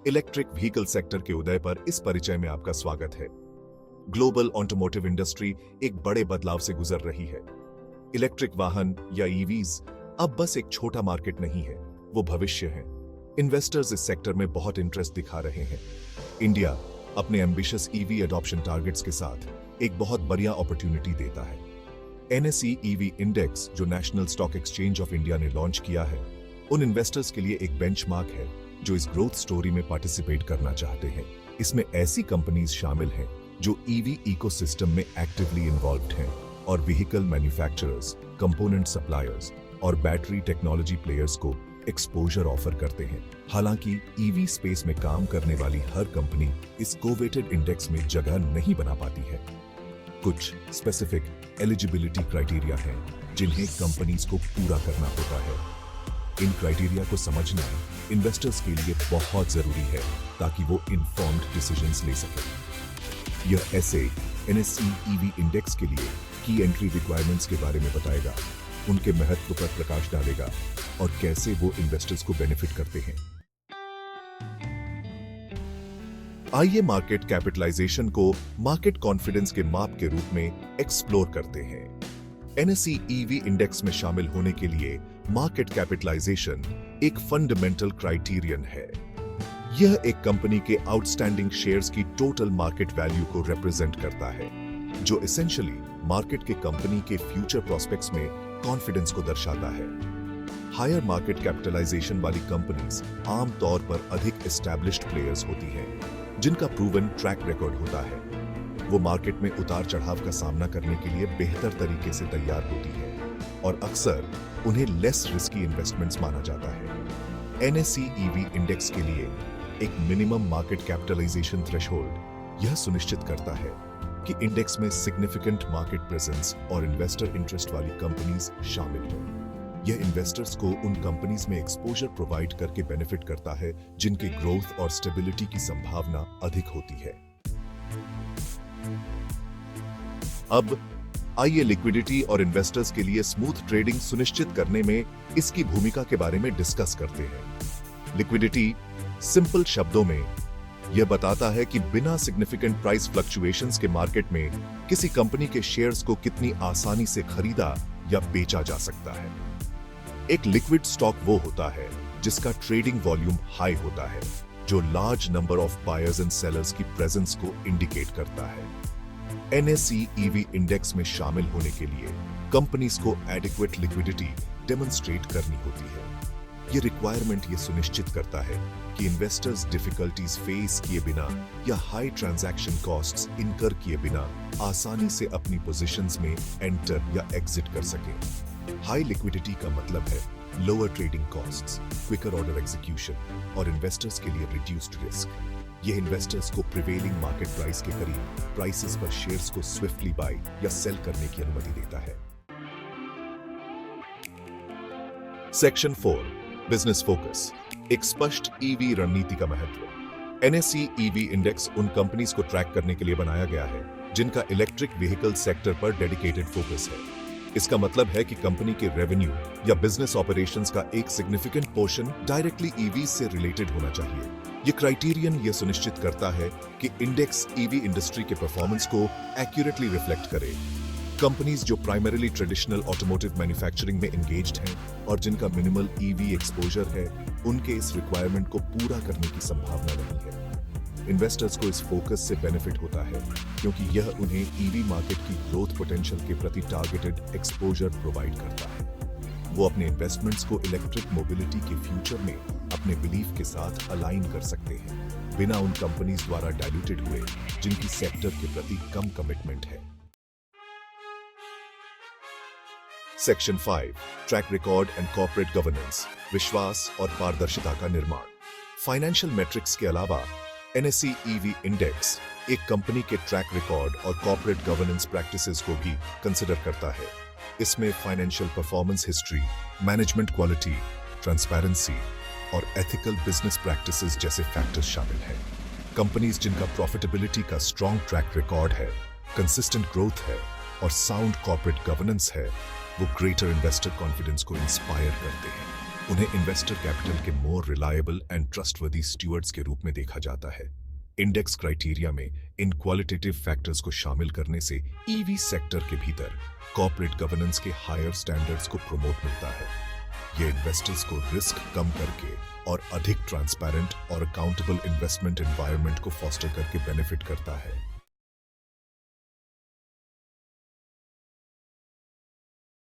Electric vehicle sector के उदय पर इस परिचय में आपका स्वागत है। ग्लोबल ऑटोमोटिव इंडस्ट्री एक बड़े बदलाव से गुजर रही है। इलेक्ट्रिक वाहन या ईवीज अब बस एक छोटा मार्केट नहीं है, वो भविष्य है। इन्वेस्टर्स इस सेक्टर में बहुत इंटरेस्ट दिखा रहे हैं। इंडिया अपने एम्बिशियस ईवी एडॉप्शन टारगेट्स के साथ एक बहुत बढ़िया अपॉर्चुनिटी देता है। एनएसई ईवी इंडेक्स जो national stock exchange of India ने लॉन्च किया है, उन इन्वेस्टर्स के लिए एक बेंचमार्क है जो इस ग्रोथ स्टोरी में पार्टिसिपेट करना चाहते हैं। इसमें ऐसी कंपनीज शामिल हैं जो ईवी इकोसिस्टम में एक्टिवली इन्वॉल्व्ड हैं और व्हीकल मैन्युफैक्चरर्स, कंपोनेंट सप्लायर्स और बैटरी टेक्नोलॉजी प्लेयर्स को एक्सपोजर ऑफर करते हैं। हालांकि ईवी स्पेस में काम करने वाली हर कंपनी इस कोवेटेड इंडेक्स में जगह नहीं बना पाती है। कुछ स्पेसिफिक एलिजिबिलिटी क्राइटेरिया हैं जिन्हें कंपनीज को पूरा करना होता है। इन क्राइटेरिया को समझना इन्वेस्टर्स के लिए बहुत जरूरी है ताकि वो इन्फॉर्म्ड डिसीजंस ले सकें। यह ऐसे एनएसई ईवी इंडेक्स के लिए की एंट्री रिक्वायरमेंट्स के बारे में बताएगा, उनके महत्व पर प्रकाश डालेगा और कैसे वो इन्वेस्टर्स को बेनिफिट करते हैं। आइए मार्केट कैपिटलाइजेशन को मार्केट कॉन्फिडेंस के माप के रूप में एक्सप्लोर करते हैं। एनएसई ईवी इंडेक्स में शामिल होने के लिए मार्केट कैपिटलाइजेशन एक फंडामेंटल क्राइटेरियन है। यह एक कंपनी के आउटस्टैंडिंग शेयर्स की टोटल मार्केट वैल्यू को रिप्रेजेंट करता है, जो एसेंशियली मार्केट के कंपनी के फ्यूचर प्रोस्पेक्ट्स में कॉन्फिडेंस को दर्शाता है। हायर मार्केट कैपिटलाइजेशन वाली कंपनीज आमतौर पर अधिक एस्टैब्लिश्ड प्लेयर्स होती हैं, जिनका प्रूवन ट्रैक रिकॉर्ड होता है। वो मार्केट में उतार चढ़ाव का सामना करने के लिए बेहतर तरीके से तैयार होती है और अक्सर उन्हें लेस रिस्की इन्वेस्टमेंट्स माना जाता है। एनएसई ईवी इंडेक्स के लिए एक मिनिमम मार्केट कैपिटलाइजेशन थ्रेशोल्ड यह सुनिश्चित करता है कि इंडेक्स में सिग्निफिकेंट मार्केट प्रेजेंस और इन्वेस्टर इंटरेस्ट वाली कंपनीज शामिल हों। यह इन्वेस्टर्स को उन कंपनीज में एक्सपोजर प्रोवाइड करके बेनिफिट करता है जिनके ग्रोथ और स्टेबिलिटी की संभावना अधिक होती है। अब आइए लिक्विडिटी और इन्वेस्टर्स के लिए स्मूथ ट्रेडिंग सुनिश्चित करने में इसकी भूमिका के बारे में डिस्कस करते हैं। लिक्विडिटी सिंपल शब्दों में यह बताता है कि बिना सिग्निफिकेंट प्राइस फ्लक्चुएशंस के मार्केट में किसी कंपनी के शेयर्स को कितनी आसानी से खरीदा या बेचा जा सकता है। एक लिक्विड स्टॉक वो होता है जिसका ट्रेडिंग वॉल्यूम हाई होता है, जो large number of buyers and sellers की प्रेजेंस को इंडिकेट करता है। एनएसई ईवी इंडेक्स में शामिल होने के लिए कंपनीज को एडिक्वेट लिक्विडिटी डेमोन्स्ट्रेट करनी होती है। यह रिक्वायरमेंट यह सुनिश्चित करता है कि इन्वेस्टर्स डिफिकल्टीज फेस किए बिना या हाई ट्रांजैक्शन कॉस्ट्स इनकर किए बिना आसानी से अपनी पोजीशंस में एंटर या एग्जिट कर सकें। हाई लिक्विडिटी का मतलब है lower trading costs, quicker order execution और इन्वेस्टर्स के लिए रिड्यूस्ड रिस्क। यह इन्वेस्टर्स को प्रिवेलिंग मार्केट प्राइस के करीब प्राइसेस पर शेयर्स को स्विफ्टली बाय या सेल करने की अनुमति देता है। सेक्शन 4 बिजनेस फोकस, एक स्पष्ट ईवी रणनीति का महत्व। एनएसई ईवी इंडेक्स उन कंपनीज को ट्रैक करने के लिए बनाया गया है जिनका इलेक्ट्रिक व्हीकल सेक्टर पर डेडिकेटेड फोकस है। इसका मतलब है कि कंपनी के रेवेन्यू या बिजनेस ऑपरेशंस का एक सिग्निफिकेंट पोर्शन डायरेक्टली ईवी से रिलेटेड होना चाहिए। ये क्राइटेरियन यह सुनिश्चित करता है कि इंडेक्स ईवी इंडस्ट्री के परफॉर्मेंस को एक्यूरेटली रिफ्लेक्ट करे। कंपनीज जो प्राइमरीली ट्रेडिशनल ऑटोमोटिव मैन्युफैक्चरिंग में एंगेज्ड हैं और जिनका मिनिमल ईवी एक्सपोजर है, उनके इस रिक्वायरमेंट को पूरा करने की संभावना नहीं है। इन्वेस्टर्स को इस फोकस से बेनिफिट होता है क्योंकि यह उन्हें ईवी मार्केट की ग्रोथ पोटेंशियल के प्रति टारगेटेड एक्सपोजर प्रोवाइड करता है। वो अपने इन्वेस्टमेंट्स को इलेक्ट्रिक मोबिलिटी के फ्यूचर में अपने बिलीफ के साथ अलाइन कर सकते हैं, बिना उन कंपनीज द्वारा डाइल्यूटेड हुए जिनकी सेक्टर के प्रति कम कमिटमेंट है। Section 5 track record and corporate governance, विश्वास और पारदर्शिता का निर्माण। फाइनेंशियल मैट्रिक्स के अलावा एनएसई ईवी इंडेक्स एक कंपनी के ट्रैक रिकॉर्ड और कॉर्पोरेट गवर्नेंस प्रैक्टिसेस को भी कंसिडर करता है। इसमें financial performance history, management quality, transparency और एथिकल बिजनेस प्रैक्टिसेस जैसे फैक्टर्स शामिल हैं। कंपनीज जिनका प्रॉफिटेबिलिटी का स्ट्रॉन्ग ट्रैक रिकॉर्ड है, कंसिस्टेंट ग्रोथ है और साउंड कॉर्पोरेट गवर्नेंस है, वो ग्रेटर इन्वेस्टर कॉन्फिडेंस को इंस्पायर करते हैं। उन्हें इन्वेस्टर कैपिटल के मोर रिलायबल एंड ट्रस्टवर्दी स्टूअर्ड्स के रूप में देखा जाता है। इंडेक्स क्राइटेरिया में इन क्वालिटेटिव फैक्टर्स को शामिल करने से ईवी सेक्टर के भीतर कॉर्पोरेट गवर्नेंस के हायर स्टैंडर्ड्स को प्रमोट मिलता है। ये इन्वेस्टर्स को रिस्क कम करके और अधिक ट्रांसपेरेंट और अकाउंटेबल इन्वेस्टमेंट एनवायरनमेंट को फॉस्टर करके बेनिफिट करता है।